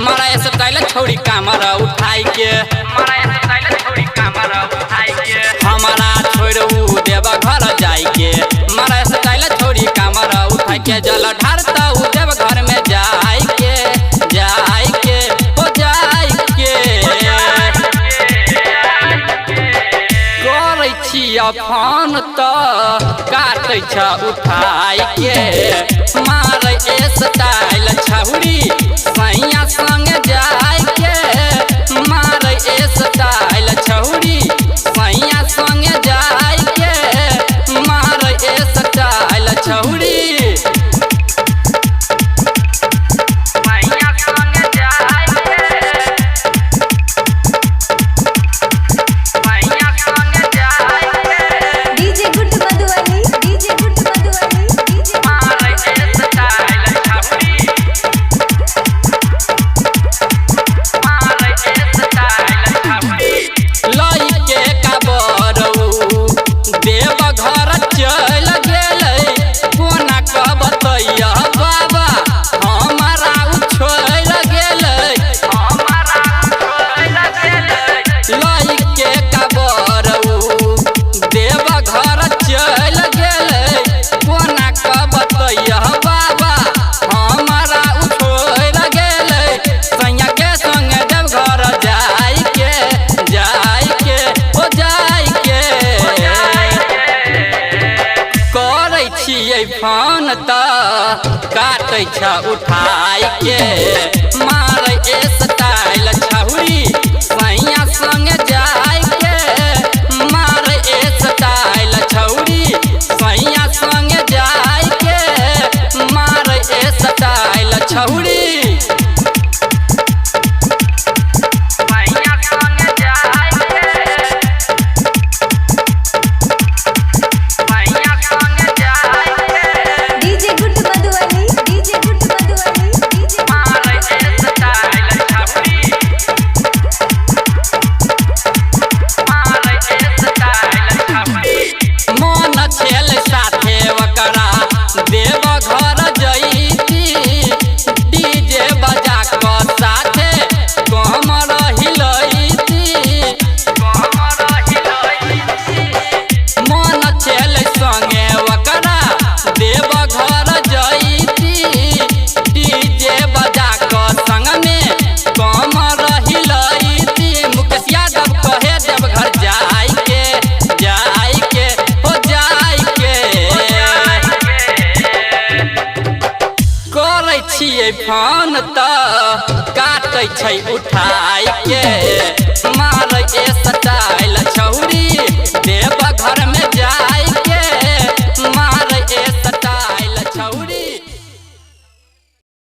मारा स्टाइल छोड़ी कामरा उठाई के हमारा छोड़ू देवा घर जाई के मारा स्टाइल छोड़ी कामरा उठाई के जल ढारता देव घर में जाई के हो जाई के करे छिया फोन तो काटे छ उठाई के मारे स्टाइल छौड़ी सैया संग जाई के मारे स्टाइल छौड़ी सैया संग जाई के मारे स्टाइल छौड़ी फोन तो काटे छ उठाई के मारे स्टाइल छौड़ी सैया संग जाई के मारे स्टाइल छौड़ी सैया संग जाई के मारे स्टाइल छौड़ी फोन तो काटे छै उठाई के